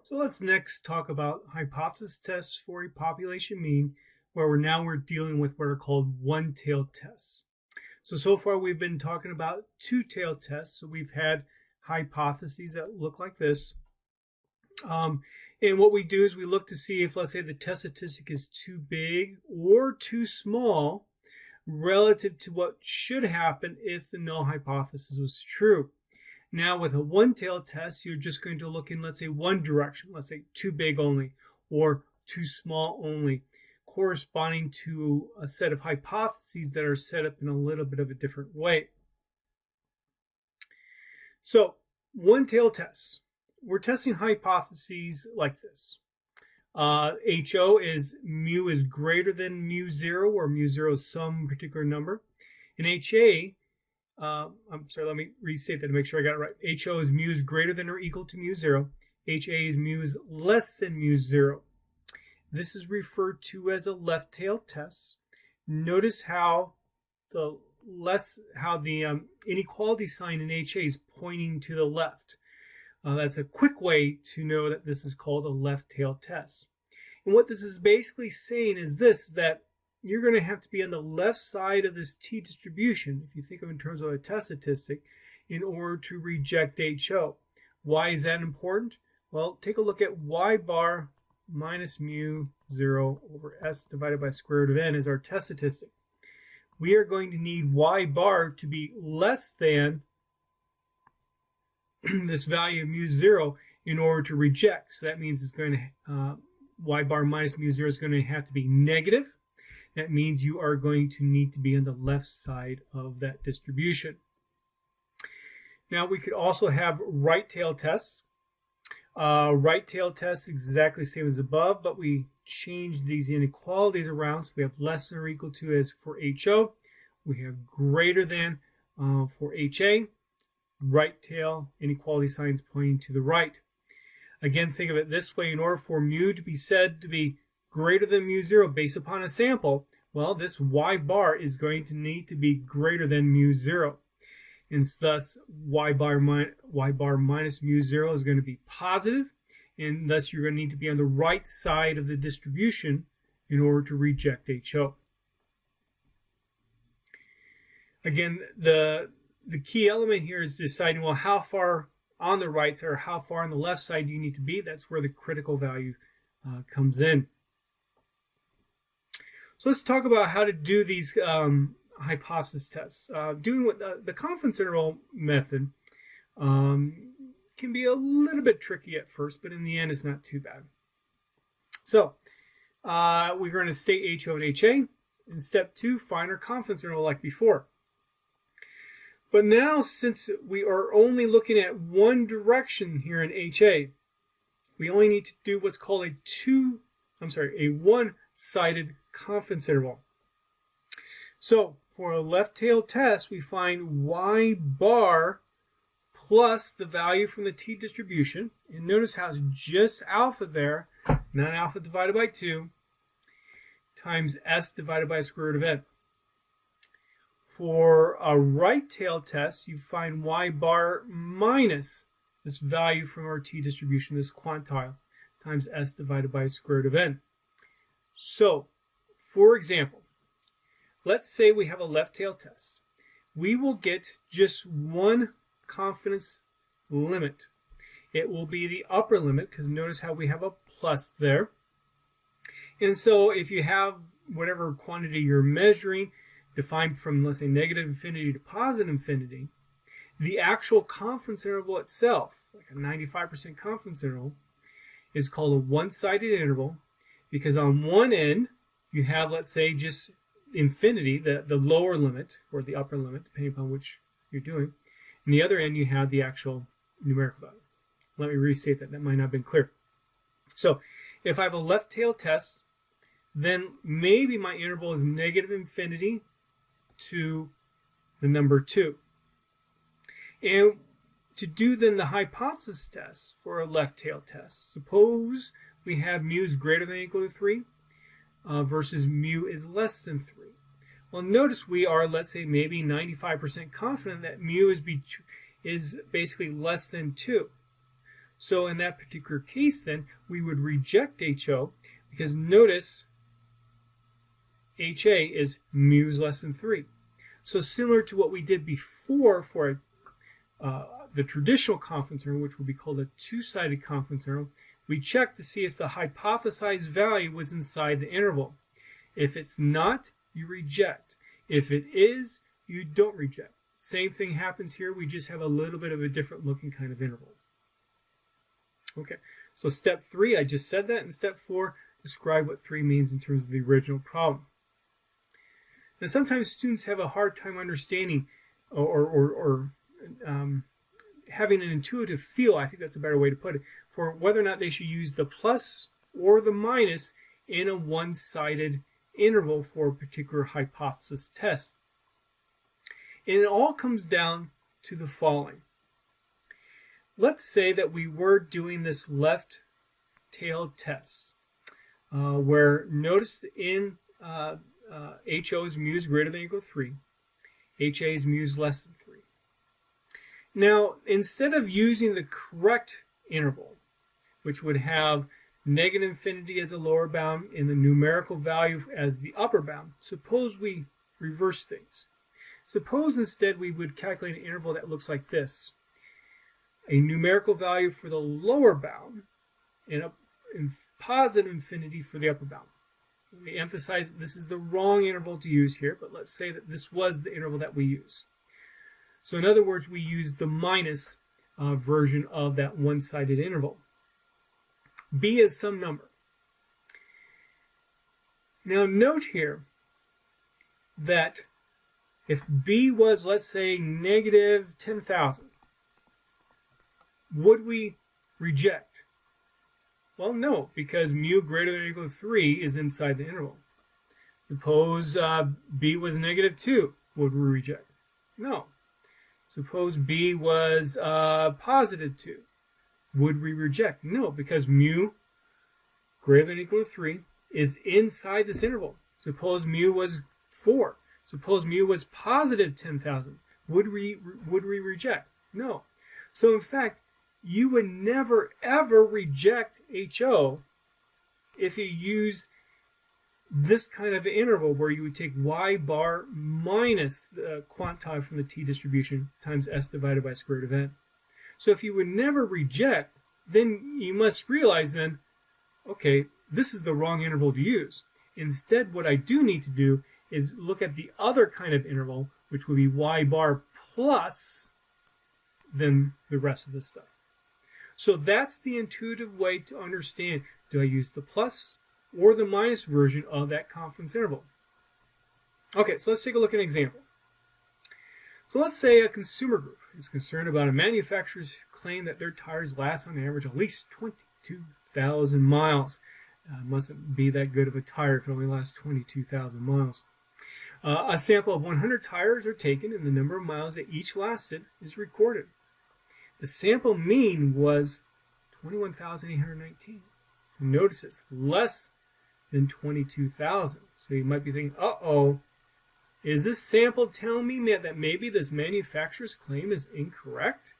So let's next talk about hypothesis tests for a population mean, where we're dealing with what are called one-tailed tests. So far we've been talking about two-tailed tests. So we've had hypotheses that look like this. And what we do is we look to see if, let's say, the test statistic is too big or too small relative to what should happen if the null hypothesis was true. Now, with a one-tailed test, you're just going to look in, let's say, one direction, let's say too big only or too small only, corresponding to a set of hypotheses that are set up in a little bit of a different way. So, one-tailed tests. We're testing hypotheses like this. HO is mu is greater than mu 0, where mu 0 is some particular number. And HA, I'm sorry, let me restate that to make sure I got it right. HO is mu is greater than or equal to mu 0. HA is mu is less than mu 0. This is referred to as a left-tailed test. Notice how the inequality sign in HA is pointing to the left. That's a quick way to know that this is called a left-tailed test. And what this is basically saying is this, that you're going to have to be on the left side of this t distribution, if you think of it in terms of a test statistic, in order to reject HO. Why is that important? Well, take a look at y bar minus mu 0 over s divided by square root of n as our test statistic. We are going to need y bar to be less than this value of mu 0 in order to reject. So that means it's going to y bar minus mu 0 is going to have to be negative. That means you are going to need to be on the left side of that distribution. Now we could also have right-tailed tests. Right-tailed tests exactly the same as above, but we change these inequalities around. So we have less than or equal to as for HO. We have greater than for HA. Right tail inequality signs pointing to the right. Again, think of it this way. In order for mu to be said to be greater than mu 0 based upon a sample, well, this y bar is going to need to be greater than mu 0. And thus, y bar minus mu 0 is going to be positive, and thus you're going to need to be on the right side of the distribution in order to reject HO. Again, the key element here is deciding, well, how far on the right side or how far on the left side do you need to be? That's where the critical value comes in. So let's talk about how to do these hypothesis tests. Doing what the confidence interval method can be a little bit tricky at first, but in the end, it's not too bad. So we're going to state HO and HA. In step 2, find our confidence interval like before. But now, since we are only looking at one direction here in HA, we only need to do what's called a one-sided confidence interval. So for a left-tailed test, we find y bar plus the value from the t distribution. And notice how it's just alpha there, not alpha divided by 2, times s divided by square root of n. For a right-tailed test, you find y bar minus this value from our t distribution, this quantile, times s divided by square root of n. So, for example, let's say we have a left-tailed test. We will get just one confidence limit. It will be the upper limit, because notice how we have a plus there. And so if you have whatever quantity you're measuring, defined from, let's say, negative infinity to positive infinity, the actual confidence interval itself, like a 95% confidence interval, is called a one-sided interval, because on one end, you have, let's say, just infinity, the lower limit, or the upper limit, depending upon which you're doing. And the other end, you have the actual numerical value. Let me restate that. That might not have been clear. So if I have a left-tailed test, then maybe my interval is negative infinity to the number 2. And to do then the hypothesis test for a left-tailed test, suppose we have mu is greater than or equal to 3 versus mu is less than 3. Well, notice we are, let's say, maybe 95% confident that mu is basically less than 2. So in that particular case then, we would reject HO because notice HA is mu is less than 3. So similar to what we did before for the traditional confidence interval, which will be called a two-sided confidence interval, we check to see if the hypothesized value was inside the interval. If it's not, you reject. If it is, you don't reject. Same thing happens here. We just have a little bit of a different looking kind of interval. Okay, so step 3, I just said that. And step 4, describe what 3 means in terms of the original problem. Now, sometimes students have a hard time understanding or having an intuitive feel, I think that's a better way to put it, for whether or not they should use the plus or the minus in a one-sided interval for a particular hypothesis test. And it all comes down to the following. Let's say that we were doing this left-tailed test, where notice in HO's mu is greater than or equal to 3, HA's mu is less than 3. Now, instead of using the correct interval, which would have negative infinity as a lower bound and the numerical value as the upper bound, suppose we reverse things. Suppose instead we would calculate an interval that looks like this. A numerical value for the lower bound and a positive infinity for the upper bound. We emphasize that this is the wrong interval to use here, but let's say that this was the interval that we use. So in other words, we use the minus version of that one-sided interval. B is some number. Now note here that if B was, let's say, negative 10,000, would we reject? Well, no, because mu greater than or equal to 3 is inside the interval. Suppose B was negative 2, would we reject? No. Suppose B was positive 2, would we reject? No, because mu greater than or equal to 3 is inside this interval. Suppose mu was 4. Suppose mu was positive 10,000. Would we reject? No. So in fact, you would never ever reject HO if you use this kind of interval where you would take y bar minus the quantile from the t distribution times s divided by square root of n. So if you would never reject, then you must realize then, okay, this is the wrong interval to use. Instead, what I do need to do is look at the other kind of interval, which would be y bar plus then the rest of this stuff. So that's the intuitive way to understand, do I use the plus or the minus version of that confidence interval? Okay, so let's take a look at an example. So let's say a consumer group is concerned about a manufacturer's claim that their tires last on average at least 22,000 miles. Mustn't be that good of a tire if it only lasts 22,000 miles. A sample of 100 tires are taken and the number of miles that each lasted is recorded. The sample mean was 21,819. Notice it's less than 22,000. So you might be thinking, uh-oh, is this sample telling me that maybe this manufacturer's claim is incorrect?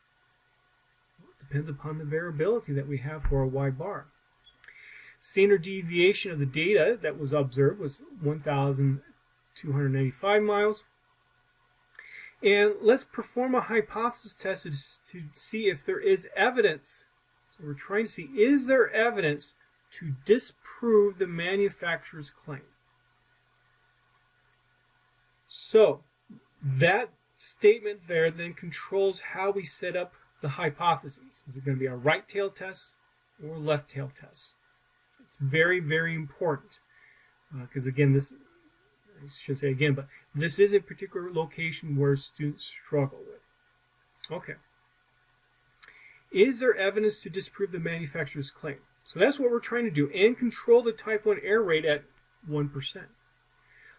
Well, it depends upon the variability that we have for a y bar. Standard deviation of the data that was observed was 1,295 miles. And let's perform a hypothesis test to see if there is evidence. So we're trying to see, is there evidence to disprove the manufacturer's claim? So that statement there then controls how we set up the hypotheses. Is it going to be a right-tailed test or a left-tailed test? It's very, very important because again, this, I shouldn't say again, but this is a particular location where students struggle with. Okay. Is there evidence to disprove the manufacturer's claim? So that's what we're trying to do, and control the type 1 error rate at 1%.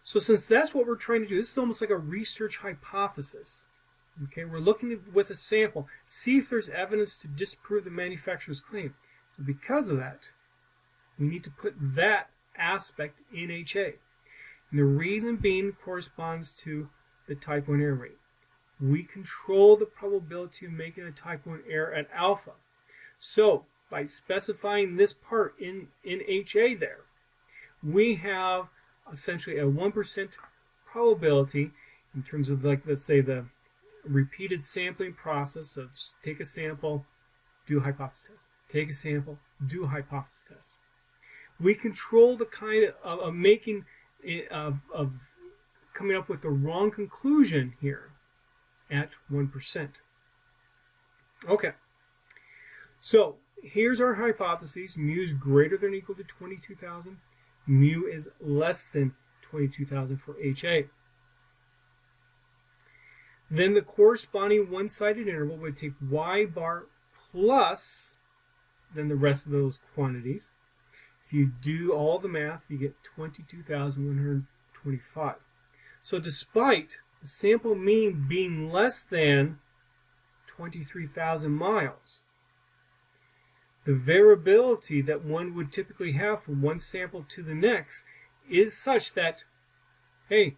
So since that's what we're trying to do, this is almost like a research hypothesis. Okay, we're looking with a sample, see if there's evidence to disprove the manufacturer's claim. So because of that, we need to put that aspect in HA. And the reason being corresponds to the type 1 error rate. We control the probability of making a type 1 error at alpha. So by specifying this part in HA there, we have essentially a 1% probability in terms of, like, let's say, the repeated sampling process of take a sample, do a hypothesis test, take a sample, do a hypothesis test. We control the kind of making of coming up with the wrong conclusion here at 1%. Okay, so here's our hypotheses. Mu is greater than or equal to 22,000. Mu is less than 22,000 for HA. Then the corresponding one-sided interval would take y bar plus then the rest of those quantities. If you do all the math, you get 22,125. So despite the sample mean being less than 23,000 miles, the variability that one would typically have from one sample to the next is such that, hey,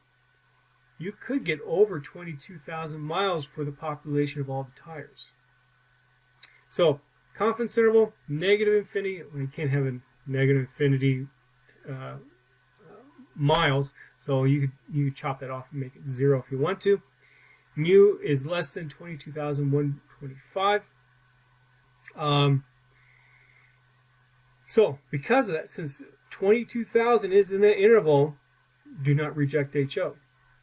you could get over 22,000 miles for the population of all the tires. So confidence interval, negative infinity. Well, you can't have a negative infinity miles, so you could chop that off and make it 0 if you want to. Mu is less than 22,125. So because of that, since 22,000 is in that interval, do not reject HO.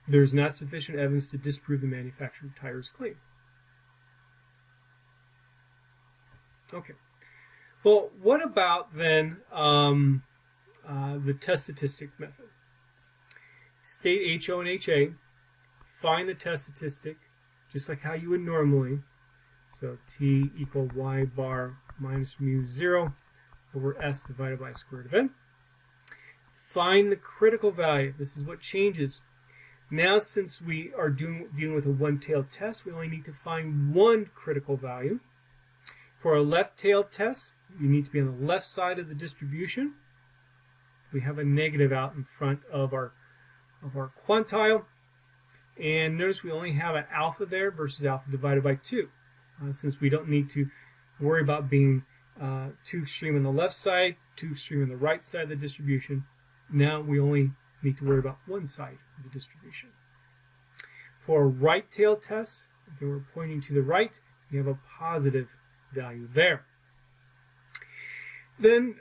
There is not sufficient evidence to disprove the manufacturer of tires' claim. Okay. Well, what about then the test statistic method? State HO and HA, find the test statistic, just like how you would normally. So T equal y bar minus mu 0 over S divided by square root of n. Find the critical value. This is what changes. Now, since we are dealing with a one-tailed test, we only need to find one critical value. For a left-tailed test, you need to be on the left side of the distribution. We have a negative out in front of our quantile. And notice we only have an alpha there versus alpha divided by 2. Since we don't need to worry about being too extreme on the left side, too extreme on the right side of the distribution, now we only need to worry about one side of the distribution. For a right-tailed test, again, we're pointing to the right, we have a positive value there. Then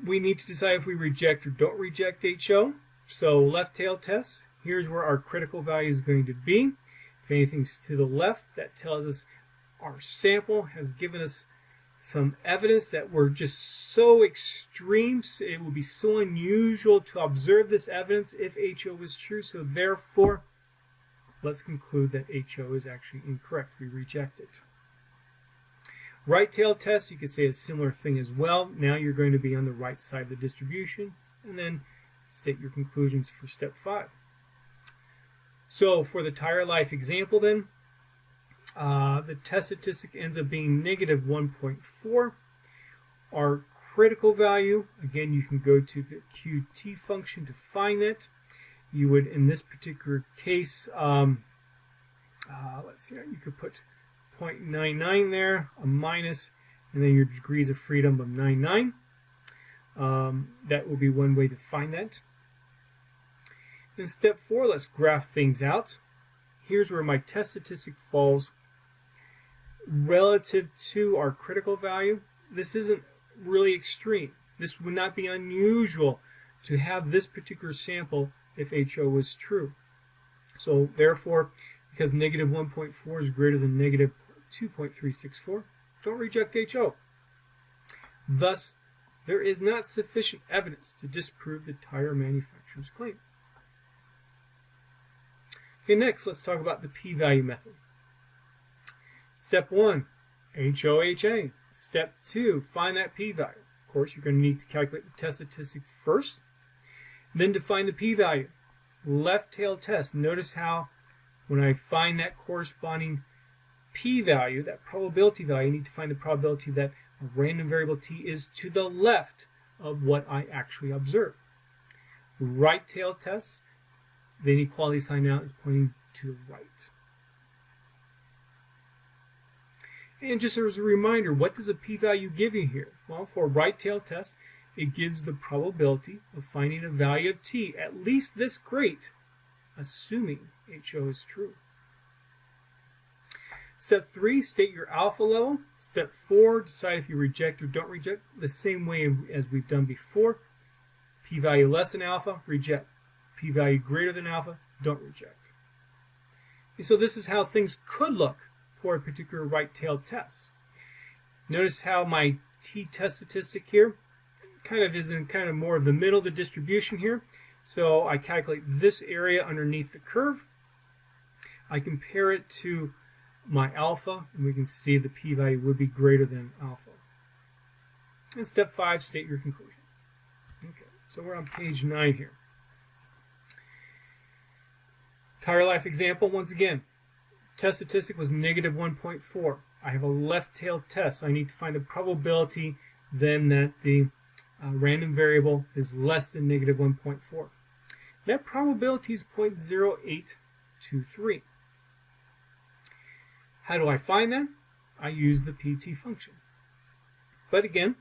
we need to decide if we reject or don't reject HO. So left-tailed tests, here's where our critical value is going to be. If anything's to the left, that tells us our sample has given us some evidence that we're just so extreme, it would be so unusual to observe this evidence if HO is true. So therefore, let's conclude that HO is actually incorrect. We reject it. Right-tailed test, you could say a similar thing as well. Now you're going to be on the right side of the distribution, and then state your conclusions for step 5. So for the tire life example then, the test statistic ends up being negative 1.4. Our critical value, again, you can go to the QT function to find that. You would, in this particular case, let's see, you could put 0.99 there, a minus, and then your degrees of freedom of 99. That will be one way to find that. In step 4, let's graph things out. Here's where my test statistic falls relative to our critical value. This isn't really extreme. This would not be unusual to have this particular sample if HO was true. So therefore, because negative 1.4 is greater than negative 2.364, don't reject HO. Thus, there is not sufficient evidence to disprove the tire manufacturer's claim. Okay, next, let's talk about the p-value method. Step 1, HOHA. Step 2, find that p-value. Of course, you're going to need to calculate the test statistic first, then define the p-value. Left-tail test. Notice how when I find that corresponding p-value, that probability value, I need to find the probability that a random variable t is to the left of what I actually observe. Right-tail test. The inequality sign out is pointing to the right. And just as a reminder, what does a p-value give you here? Well, for a right-tailed test, it gives the probability of finding a value of t at least this great, assuming HO is true. Step 3, state your alpha level. Step 4, decide if you reject or don't reject, the same way as we've done before. P-value less than alpha, reject. P-value greater than alpha, don't reject. And so this is how things could look for a particular right-tailed test. Notice how my t-test statistic here is in more of the middle of the distribution here. So I calculate this area underneath the curve. I compare it to my alpha, and we can see the p-value would be greater than alpha. And step 5, state your conclusion. Okay, so we're on page 9 here. Entire life example, once again. Test statistic was negative 1.4. I have a left-tailed test, so I need to find a probability then that the random variable is less than negative 1.4. That probability is 0.0823. How do I find that? I use the PT function. But again,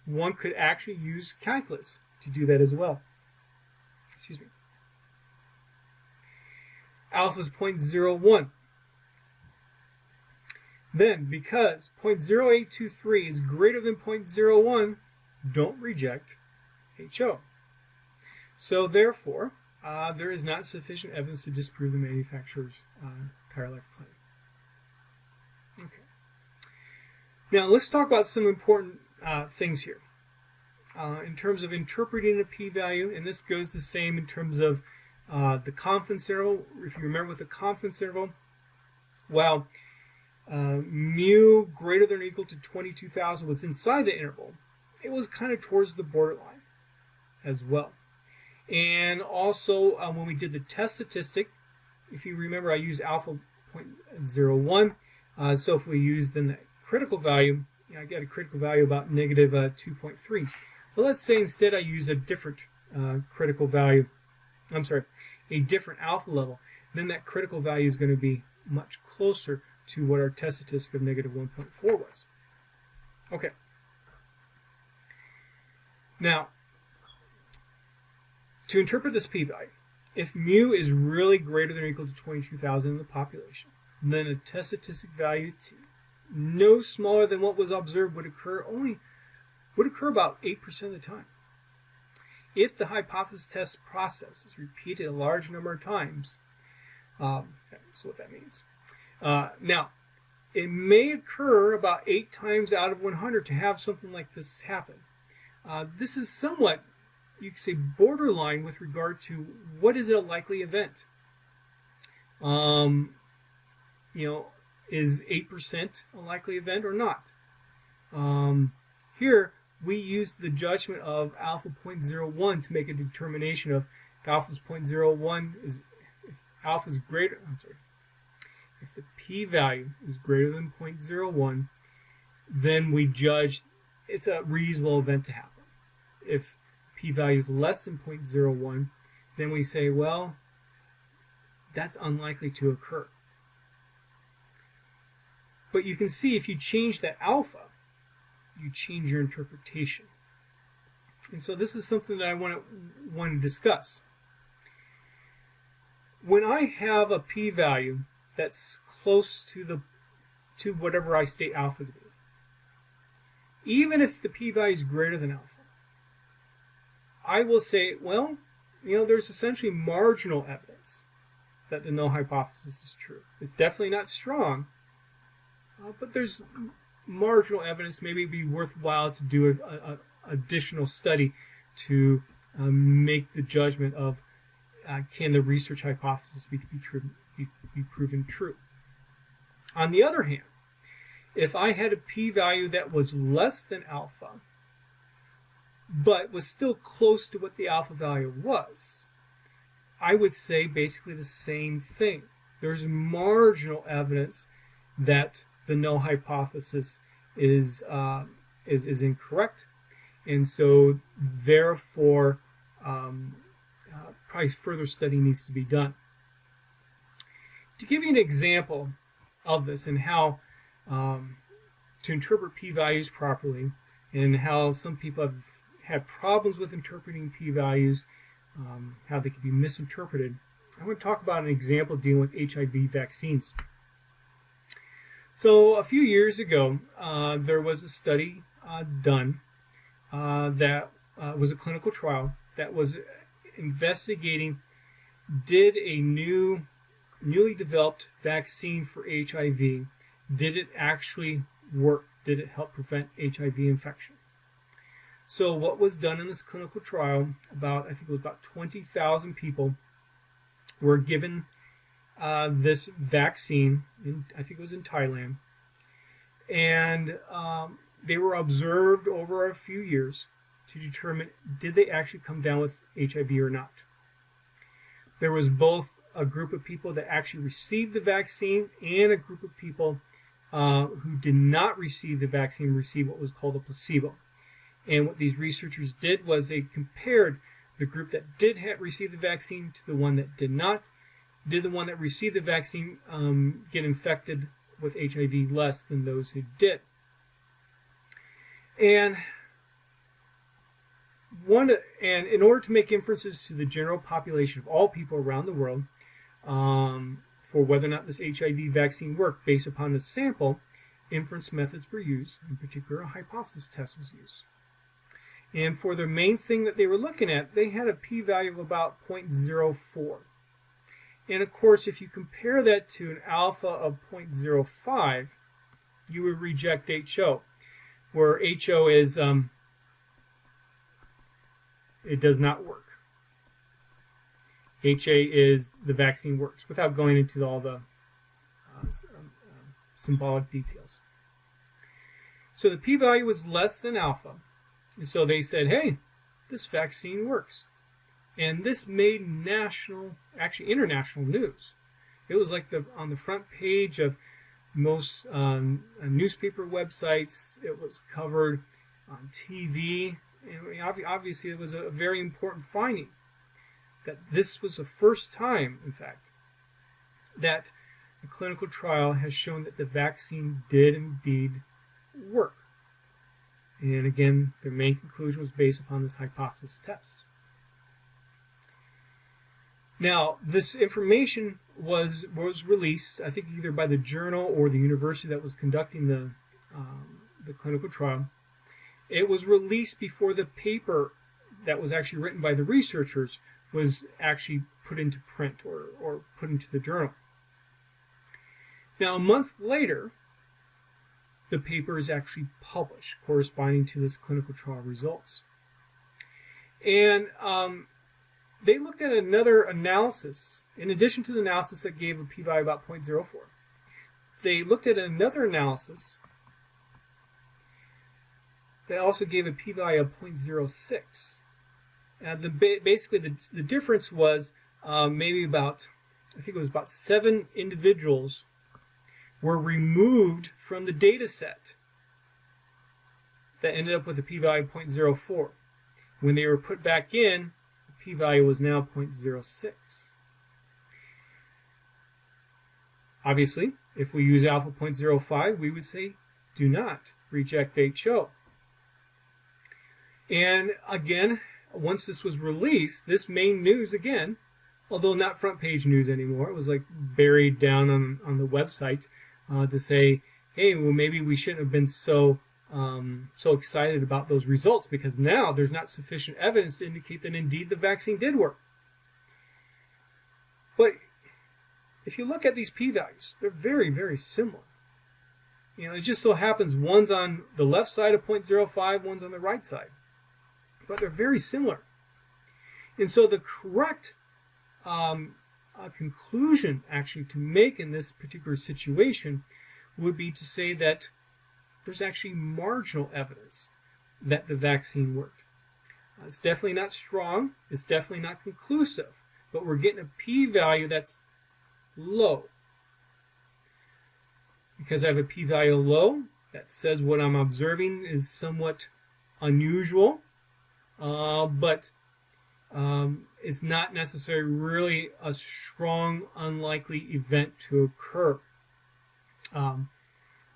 one could actually use calculus to do that as well. Excuse me. Alpha is 0.01. Then, because 0.0823 is greater than 0.01, don't reject HO. So therefore, there is not sufficient evidence to disprove the manufacturer's entire life claim. Okay. Now let's talk about some important things here. In terms of interpreting a p-value, and this goes the same in terms of the confidence interval. If you remember with the confidence interval, well, mu greater than or equal to 22,000 was inside the interval. It was kind of towards the borderline as well. And also, when we did the test statistic, if you remember, I used alpha 0.01. So if we use then the critical value, I get a critical value about negative 2.3. But let's say instead I use a different critical value. I'm sorry, a different alpha level. Then that critical value is going to be much closer to what our test statistic of negative 1.4 was. Okay. Now, to interpret this p-value, if mu is really greater than or equal to 22,000 in the population, then a test statistic value t, no smaller than what was observed, would occur about 8% of the time. If the hypothesis test process is repeated a large number of times, that's what that means. Now, it may occur about 8 times out of 100 to have something like this happen. This is somewhat, you could say, borderline with regard to what is a likely event. Is 8% a likely event or not? Here, we use the judgment of alpha 0.01 to make a determination of if alpha is 0.01, if alpha is greater, if the p-value is greater than 0.01, then we judge it's a reasonable event to happen. If p-value is less than 0.01, then we say, well, that's unlikely to occur. But you can see if you change that alpha, you change your interpretation. And so this is something that I want to discuss. When I have a p-value that's close to whatever I state alpha to be, even if the p-value is greater than alpha, I will say, well, there's essentially marginal evidence that the null hypothesis is true. It's definitely not strong, but there's marginal evidence. Maybe it'd be worthwhile to do an additional study to make the judgment of can the research hypothesis be proven true. On the other hand, if I had a p-value that was less than alpha, but was still close to what the alpha value was, I would say basically the same thing. There's marginal evidence that the null hypothesis is incorrect, and so therefore probably further study needs to be done. To give you an example of this and how to interpret p-values properly, and how some people have had problems with interpreting p-values, how they can be misinterpreted, I want to talk about an example dealing with HIV vaccines. So a few years ago, there was a study done that was a clinical trial that was investigating, did a newly developed vaccine for HIV, did it actually work? Did it help prevent HIV infection? So what was done in this clinical trial, I think it was about 20,000 people were given this vaccine, I think it was in Thailand, and they were observed over a few years to determine, did they actually come down with HIV or not. There was both a group of people that actually received the vaccine and a group of people who did not receive the vaccine, received what was called a placebo. And what these researchers did was they compared the group that did receive the vaccine to the one that did not. Did the one that received the vaccine get infected with HIV less than those who did? And in order to make inferences to the general population of all people around the world for whether or not this HIV vaccine worked based upon the sample, inference methods were used. In particular, a hypothesis test was used. And for the main thing that they were looking at, they had a p-value of about 0.04. And of course, if you compare that to an alpha of 0.05, you would reject HO, where HO is, it does not work. HA is the vaccine works, without going into all the symbolic details. So the p-value was less than alpha. And so they said, hey, this vaccine works. And this made actually international news. It was like on the front page of most newspaper websites. It was covered on TV. And obviously, it was a very important finding that this was the first time, in fact, that a clinical trial has shown that the vaccine did indeed work. And again, their main conclusion was based upon this hypothesis test. Now, this information was released, I think, either by the journal or the university that was conducting the clinical trial. It was released before the paper that was actually written by the researchers was actually put into print or put into the journal. Now, a month later, the paper is actually published, corresponding to this clinical trial results. And they looked at another analysis, in addition to the analysis that gave a p-value about 0.04. They looked at another analysis that also gave a p-value of 0.06. And basically the difference was maybe about, I think it was about 7 individuals were removed from the data set that ended up with a p-value of 0.04. When they were put back in, the p-value was now 0.06. Obviously, if we use alpha 0.05, we would say do not reject HO. And again, once this was released, this made news again, although not front page news anymore. It was like buried down on the website to say, hey, well, maybe we shouldn't have been so excited about those results, because now there's not sufficient evidence to indicate that indeed the vaccine did work. But if you look at these p-values, they're very, very similar. You know, it just so happens one's on the left side of 0.05, one's on the right side. But they're very similar. And so the correct conclusion actually to make in this particular situation would be to say that there's actually marginal evidence that the vaccine worked. It's definitely not strong, it's definitely not conclusive, but we're getting a p-value that's low. Because I have a p-value low, that says what I'm observing is somewhat unusual, but it's not necessarily really a strong, unlikely event to occur.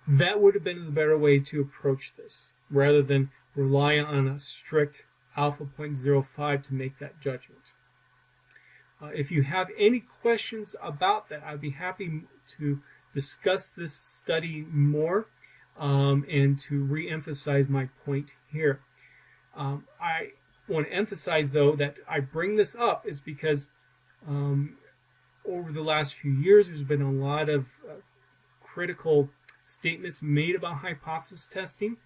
That would have been the better way to approach this, rather than rely on a strict alpha 0.05 to make that judgment. If you have any questions about that, I'd be happy to discuss this study more and to re-emphasize my point here. I want to emphasize, though, that I bring this up is because over the last few years, there's been a lot of critical statements made about hypothesis testing,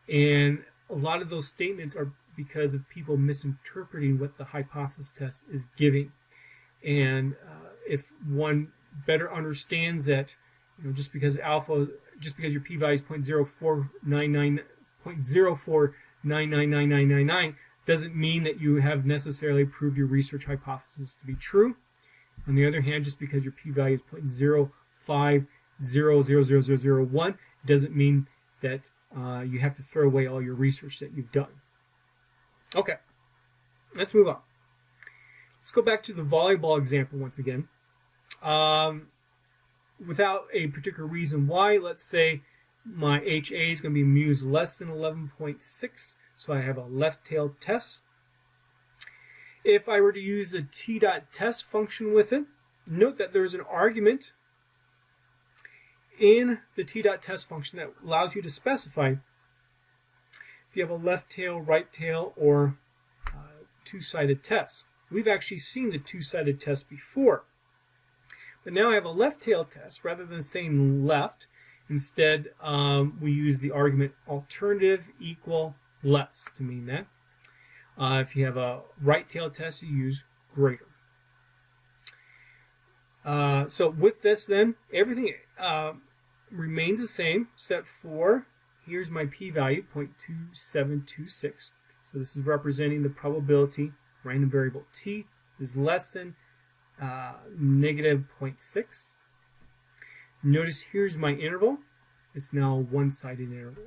and a lot of those statements are because of people misinterpreting what the hypothesis test is giving. And if one better understands that, just because your p-value is 0.04999999 doesn't mean that you have necessarily proved your research hypothesis to be true. On the other hand, just because your p-value is 0.05000001 doesn't mean that you have to throw away all your research that you've done. Okay, let's move on. Let's go back to the volleyball example once again. Without a particular reason why, let's say my HA is going to be mu is less than 11.6, so I have a left-tailed test. If I were to use the t.test function with it, note that there's an argument in the t.test function that allows you to specify if you have a left tail, right tail, or two-sided test. We've actually seen the two-sided test before. But now I have a left tail test. Rather than saying left, instead we use the argument alternative equal less to mean that. If you have a right tail test, you use greater. So with this then, everything remains the same except for, here's my p-value, 0.2726. So this is representing the probability random variable t is less than negative 0.6. Notice here's my interval. It's now a one-sided interval.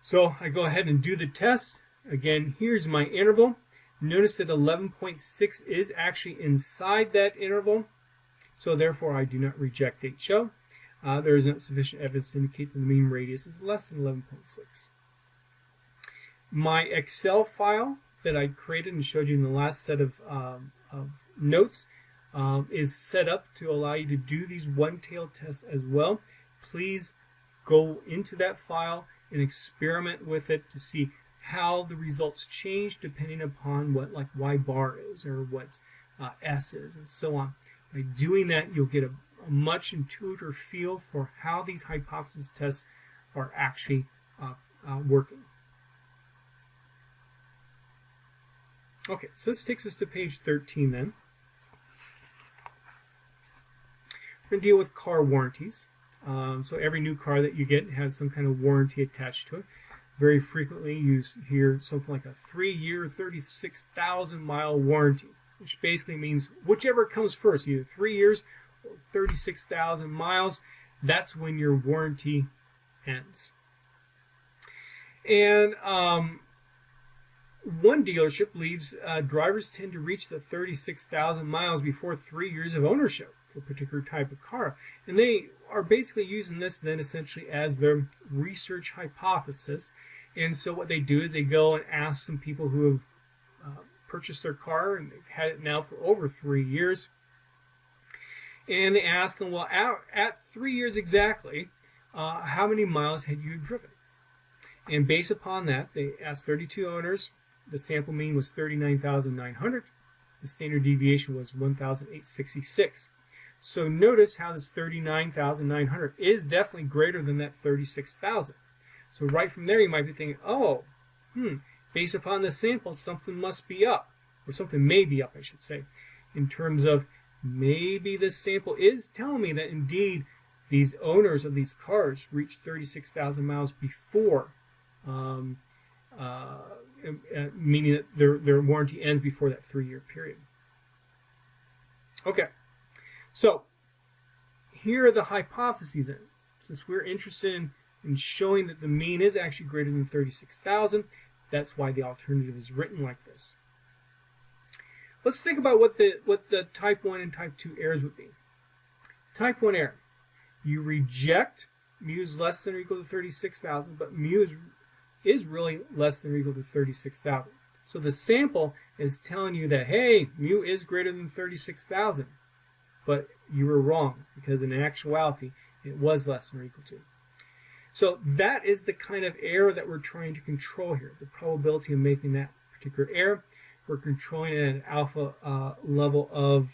So I go ahead and do the test. Again, here's my interval. Notice that 11.6 is actually inside that interval, so therefore I do not reject HO. There is not sufficient evidence to indicate that the mean radius is less than 11.6. My Excel file that I created and showed you in the last set of notes is set up to allow you to do these one-tailed tests as well. Please go into that file and experiment with it to see how the results change depending upon what Y bar is or what S is and so on. By doing that, you'll get a much intuitive feel for how these hypothesis tests are actually working. Okay, so this takes us to page 13 then. We're going to deal with car warranties. So every new car that you get has some kind of warranty attached to it. Very frequently you hear something like a 3-year, 36,000-mile warranty, which basically means whichever comes first, either 3 years or 36,000 miles, that's when your warranty ends. And one dealership believes drivers tend to reach the 36,000 miles before 3 years of ownership for a particular type of car. And they are basically using this then essentially as their research hypothesis. And so what they do is they go and ask some people who have purchased their car and they've had it now for over 3 years. And they ask them, well, at 3 years exactly, how many miles had you driven? And based upon that, they asked 32 owners. The sample mean was 39,900. The standard deviation was 1,866. So notice how this 39,900 is definitely greater than that 36,000. So right from there, you might be thinking, oh, based upon the sample, something must be up, or something may be up, I should say, in terms of maybe this sample is telling me that indeed these owners of these cars reached 36,000 miles before, meaning that their warranty ends before that 3-year period. Okay, so here are the hypotheses in. Since we're interested in showing that the mean is actually greater than 36,000, that's why the alternative is written like this. let's think about what the type 1 and type 2 errors would be. Type 1 error. You reject mu is less than or equal to 36,000, but mu is really less than or equal to 36,000. So the sample is telling you that, hey, mu is greater than 36,000, but you were wrong because in actuality, it was less than or equal to. So that is the kind of error that we're trying to control here, the probability of making that particular error. We're controlling it at an alpha level of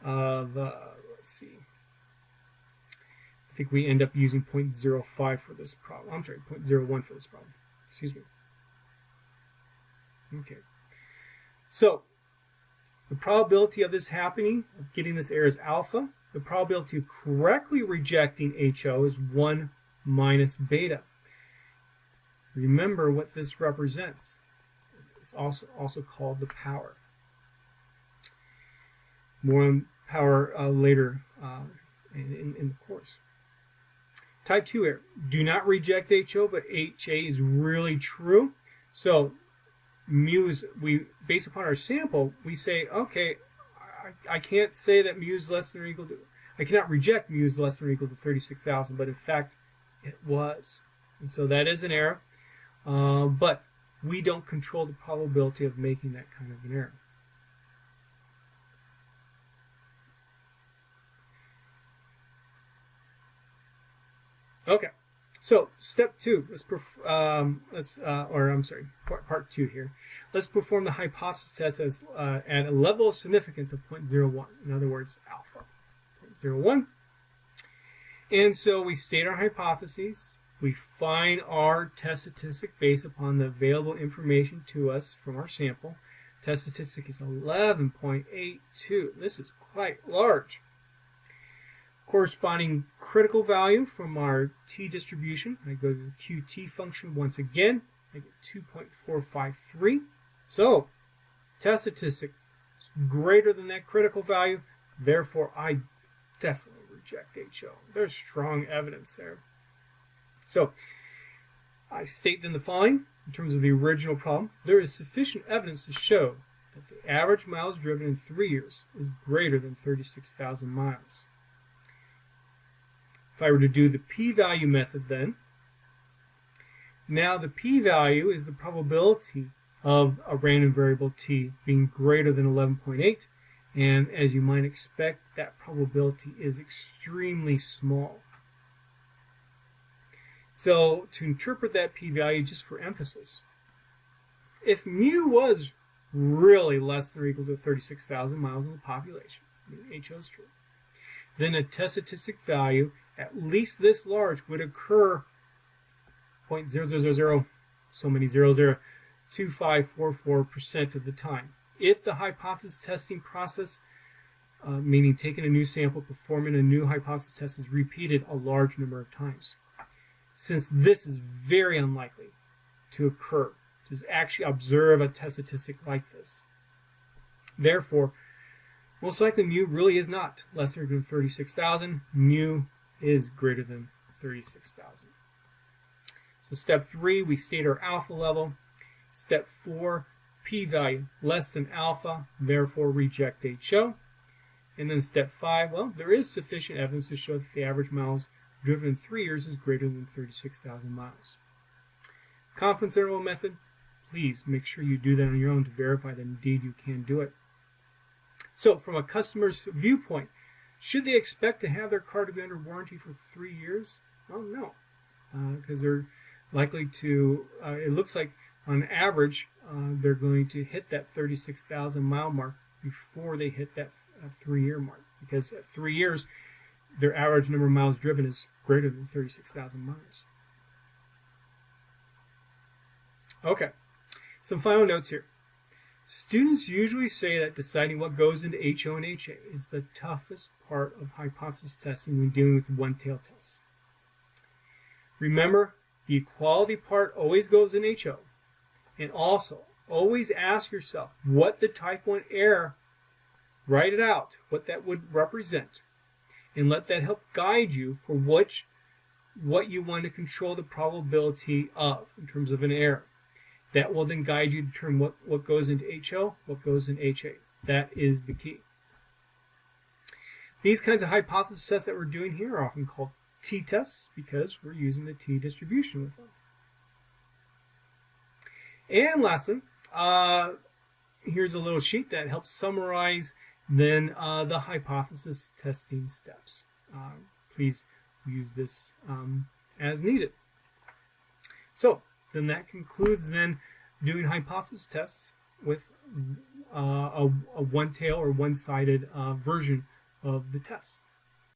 let's see, I think we end up using 0.05 for this problem. I'm sorry, 0.01 for this problem. Excuse me. Okay. So the probability of this happening, of getting this error is alpha. The probability of correctly rejecting HO is 1 minus beta. Remember what this represents. It's also called the power. More on power later in the course. Type 2 error. Do not reject HO, but HA is really true. So mu is, based upon our sample, we say, okay, I can't say that mu is less than or equal to, I cannot reject mu is less than or equal to 36,000, but in fact, it was. And so that is an error, but we don't control the probability of making that kind of an error. Okay, so step 2. Part 2 here. Let's perform the hypothesis test as at a level of significance of 0.01. In other words, alpha 0.01. And so we state our hypotheses. We find our test statistic based upon the available information to us from our sample. Test statistic is 11.82. This is quite large. Corresponding critical value from our t distribution. I go to the QT function once again. I get 2.453. So, test statistic is greater than that critical value. Therefore, I definitely reject HO. There's strong evidence there. So, I state then the following in terms of the original problem. There is sufficient evidence to show that the average miles driven in 3 years is greater than 36,000 miles. If I were to do the p-value method then, now the p-value is the probability of a random variable t being greater than 11.8, and as you might expect, that probability is extremely small. So to interpret that p-value, just for emphasis, if mu was really less than or equal to 36,000 miles in the population, HO is true, then a test statistic value at least this large would occur 0.0000, so many 0.02544% of the time. If the hypothesis testing process, meaning taking a new sample, performing a new hypothesis test, is repeated a large number of times. Since this is very unlikely to occur, to actually observe a test statistic like this. Therefore, most likely mu really is not less than 36,000. Mu is greater than 36,000. So step 3, we state our alpha level. Step 4, p-value less than alpha, therefore reject HO. And then step 5, well, there is sufficient evidence to show that the average miles driven in 3 years is greater than 36,000 miles. Confidence interval method, please make sure you do that on your own to verify that indeed you can do it. So from a customer's viewpoint, should they expect to have their car to be under warranty for 3 years? Well, no, because they're likely to, it looks like on average, they're going to hit that 36,000 mile mark before they hit that 3-year mark, because at 3 years, their average number of miles driven is greater than 36,000 miles. Okay, some final notes here. Students usually say that deciding what goes into HO and HA is the toughest part of hypothesis testing when dealing with one-tailed tests. Remember, the equality part always goes in HO. And also, always ask yourself what the type 1 error, write it out, what that would represent, and let that help guide you for what you want to control the probability of in terms of an error. That will then guide you to determine what goes into HO, what goes in HA. That is the key. These kinds of hypothesis tests that we're doing here are often called t-tests because we're using the t-distribution with them. And lastly, here's a little sheet that helps summarize then the hypothesis testing steps. Please use this as needed. So then that concludes then doing hypothesis tests with a one-tail or one-sided version of the test.